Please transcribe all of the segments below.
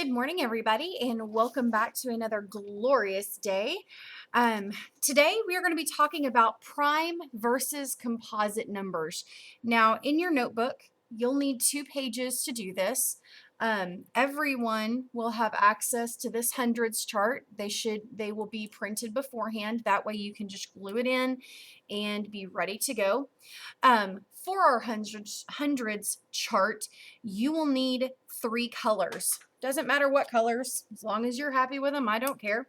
Good morning, everybody, and welcome back to another glorious day. Today, we are going to be talking about prime versus composite numbers. Now, in your notebook, you'll need 2 pages to do this. Everyone will have access to this hundreds chart. They will be printed beforehand. That way, you can just glue it in and be ready to go. For our hundreds chart, you will need 3 colors. Doesn't matter what colors, as long as you're happy with them, I don't care.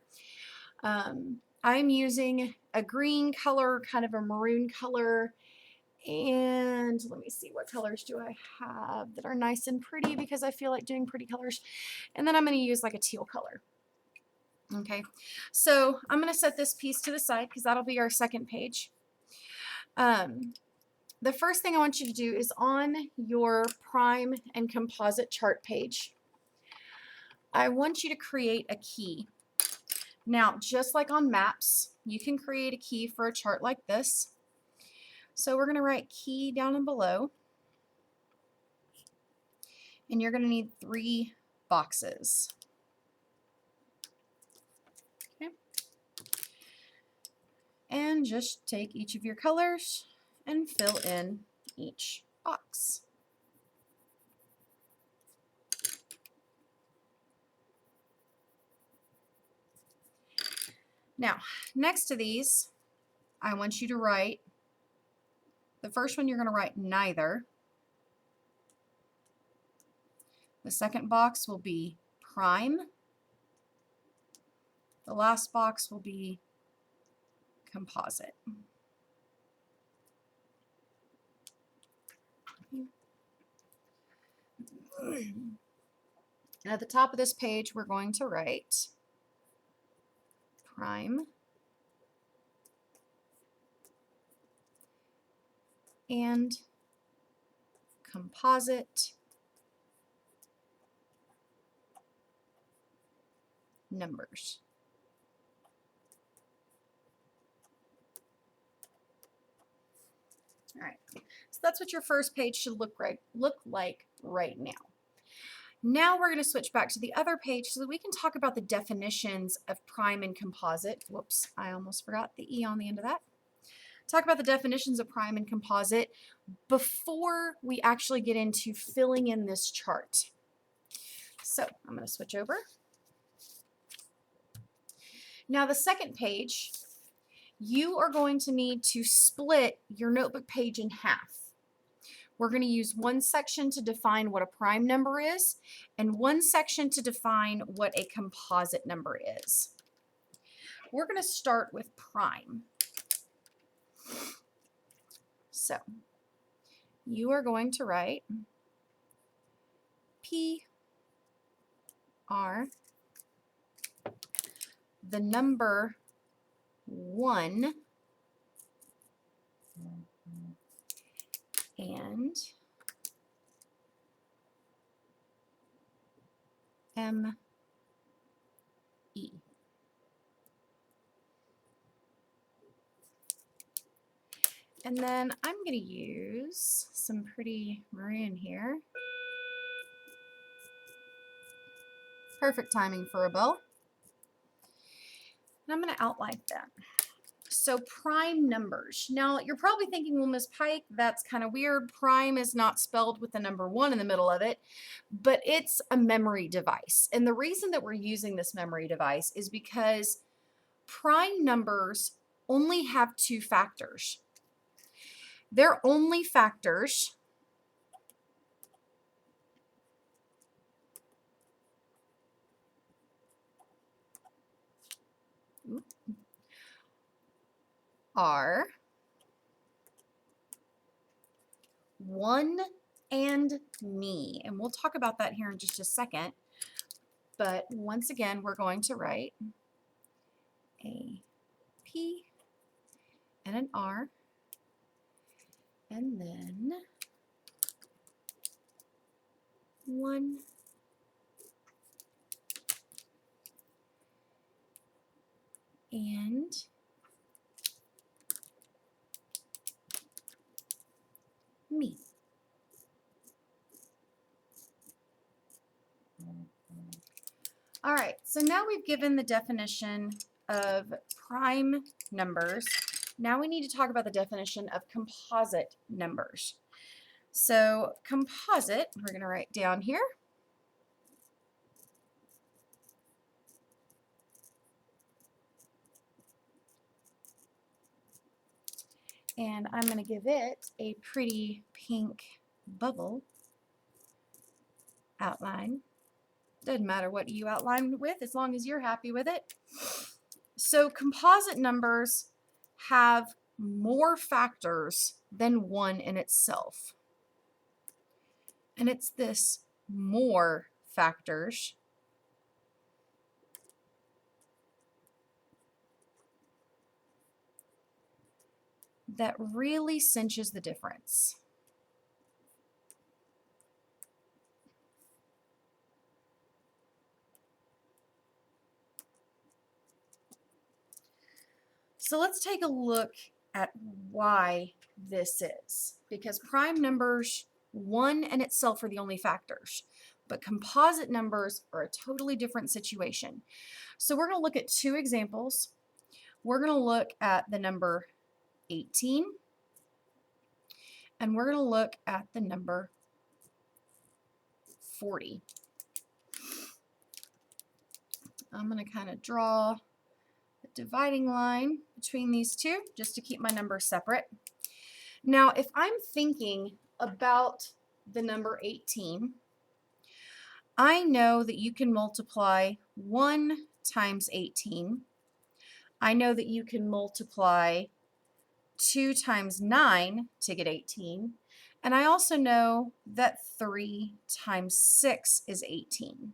I'm using a green color, kind of a maroon color, and let me see, what colors do I have that are nice and pretty because I feel like doing pretty colors. And then I'm going to use like a teal color. Okay, so I'm going to set this piece to the side because that'll be our second page. The first thing I want you to do is on your prime and composite chart page, I want you to create a key. Now, just like on maps, you can create a key for a chart like this. So we're going to write key down and below. And you're going to need 3 boxes. Okay. And just take each of your colors and fill in each box. Now, next to these, I want you to write, the first one you're going to write neither. The second box will be prime. The last box will be composite. And at the top of this page, we're going to write prime and composite numbers. All right, so that's what your first page should look like right now. Now we're going to switch back to the other page so that we can talk about the definitions of prime and composite. Whoops, I almost forgot the E on the end of that. Talk about the definitions of prime and composite before we actually get into filling in this chart. So I'm going to switch over. Now the second page, you are going to need to split your notebook page in half. We're going to use one section to define what a prime number is and one section to define what a composite number is. We're going to start with prime. So you are going to write P R, the number 1, and M E. And then I'm going to use some pretty maroon here. Perfect timing for a bow. And I'm going to outline them. So prime numbers. Now you're probably thinking, well, Ms. Pike, that's kind of weird. Prime is not spelled with the number 1 in the middle of it, but it's a memory device. And the reason that we're using this memory device is because prime numbers only have 2 factors. Their only factors are 1 and me. And we'll talk about that here in just a second. But once again, we're going to write a P and an R, and then 1 and me. All right, so now we've given the definition of prime numbers. Now we need to talk about the definition of composite numbers. So composite, we're going to write down here. And I'm going to give it a pretty pink bubble outline. Doesn't matter what you outline with as long as you're happy with it. So composite numbers have more factors than one in itself. And it's this more factors that really cinches the difference. So let's take a look at why this is, because prime numbers, one in itself, are the only factors, but composite numbers are a totally different situation. So we're going to look at two examples. We're going to look at the number 18, and we're going to look at the number 40. I'm going to kind of draw a dividing line between these two just to keep my numbers separate. Now, if I'm thinking about the number 18, I know that you can multiply 1 times 18. I know that you can multiply 2 times 9 to get 18. And I also know that 3 times 6 is 18.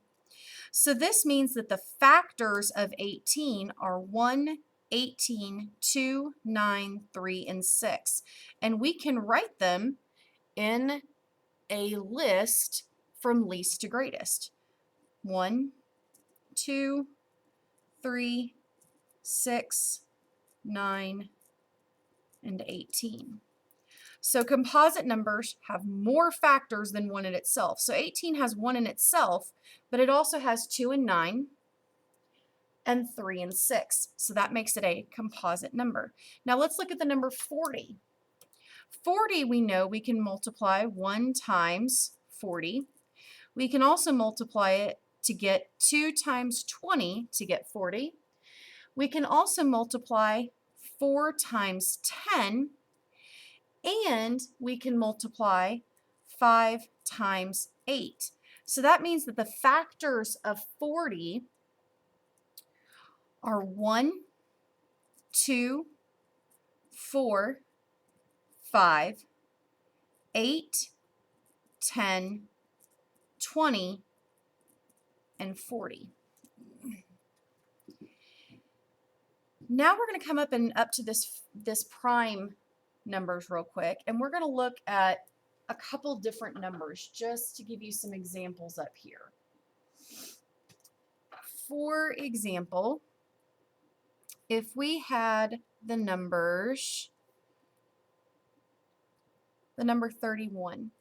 So this means that the factors of 18 are 1, 18, 2, 9, 3, and 6. And we can write them in a list from least to greatest. 1, 2, 3, 6, 9, and 18. So composite numbers have more factors than 1 in itself. So 18 has 1 in itself, but it also has 2 and 9 and 3 and 6. So that makes it a composite number. Now let's look at the number 40. 40, we know we can multiply 1 times 40. We can also multiply it to get 2 times 20 to get 40. We can also multiply 4 times 10, and we can multiply 5 times 8. So that means that the factors of 40 are 1, 2, 4, 5, 8, 10, 20, and 40. Now we're going to come up to this prime numbers real quick, and we're going to look at a couple different numbers just to give you some examples up here. For example, if we had the number 31.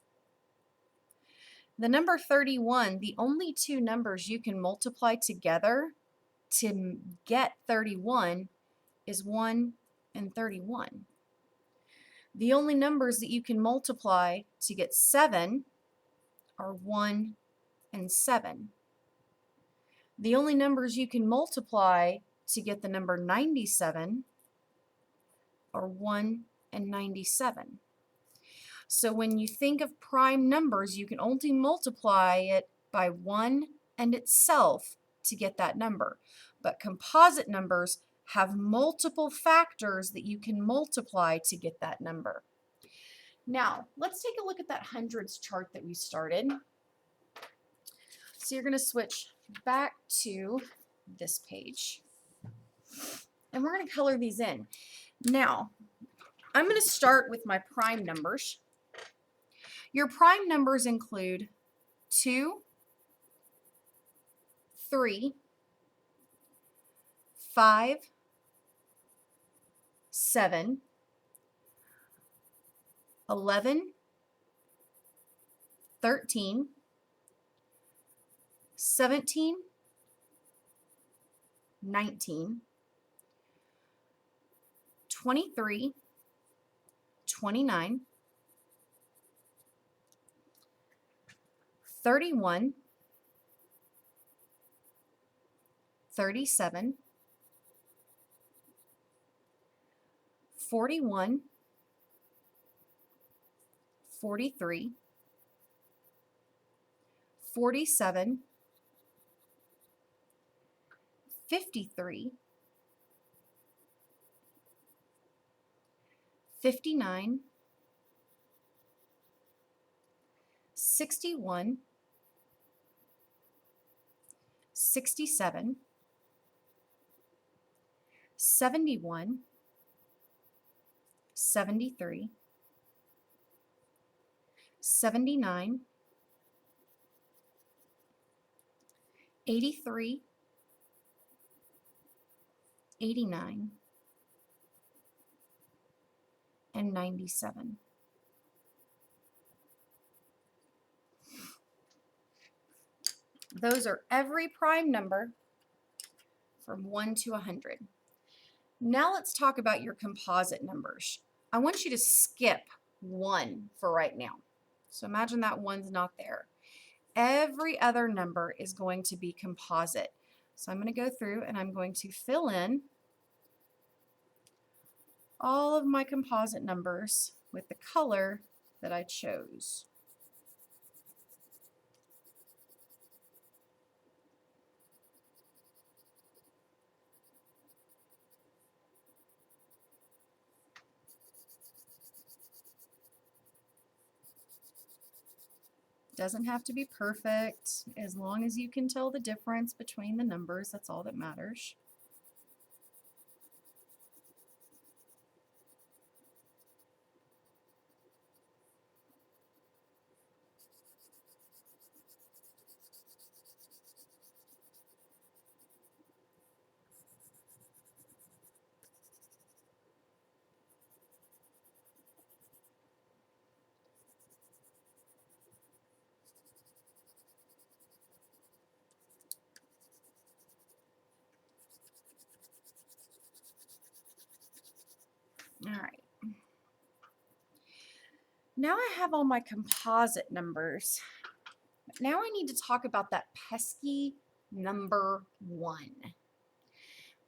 The number 31, the only two numbers you can multiply together to get 31 is 1 and 31. The only numbers that you can multiply to get 7 are 1 and 7. The only numbers you can multiply to get the number 97 are 1 and 97. So when you think of prime numbers, you can only multiply it by 1 and itself to get that number. But composite numbers have multiple factors that you can multiply to get that number. Now, let's take a look at that hundreds chart that we started. So you're going to switch back to this page, and we're going to color these in. Now, I'm going to start with my prime numbers. Your prime numbers include 2, 3, 5, 7, 11, 13, 17, 19, 23, 29, 31, 37, 41, 43, 47, 53, 59, 61, 67, 71, 73, 79, 83, 89, and 97. Those are every prime number from 1 to 100. Now let's talk about your composite numbers. I want you to skip 1 for right now. So imagine that 1's not there. Every other number is going to be composite. So I'm going to go through and I'm going to fill in all of my composite numbers with the color that I chose. Doesn't have to be perfect. As long as you can tell the difference between the numbers, that's all that matters. All right. Now I have all my composite numbers. Now I need to talk about that pesky number 1.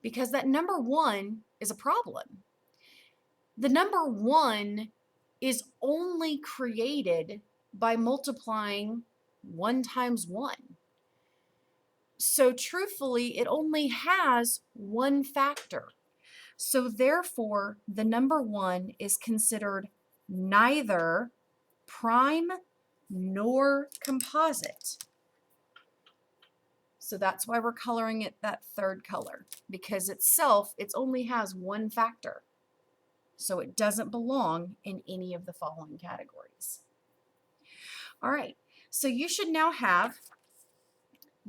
Because that number 1 is a problem. The number 1 is only created by multiplying 1 times 1. So truthfully, it only has one factor. So therefore, the number 1 is considered neither prime nor composite. So that's why we're coloring it that third color, because itself, it only has one factor. So it doesn't belong in any of the following categories. All right, so you should now have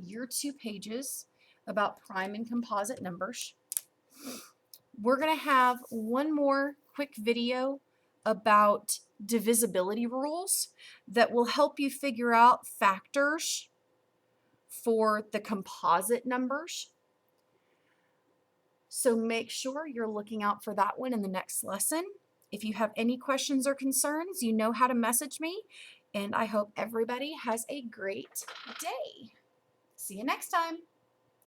your 2 pages about prime and composite numbers. We're going to have one more quick video about divisibility rules that will help you figure out factors for the composite numbers. So make sure you're looking out for that one in the next lesson. If you have any questions or concerns, you know how to message me, and I hope everybody has a great day. See you next time.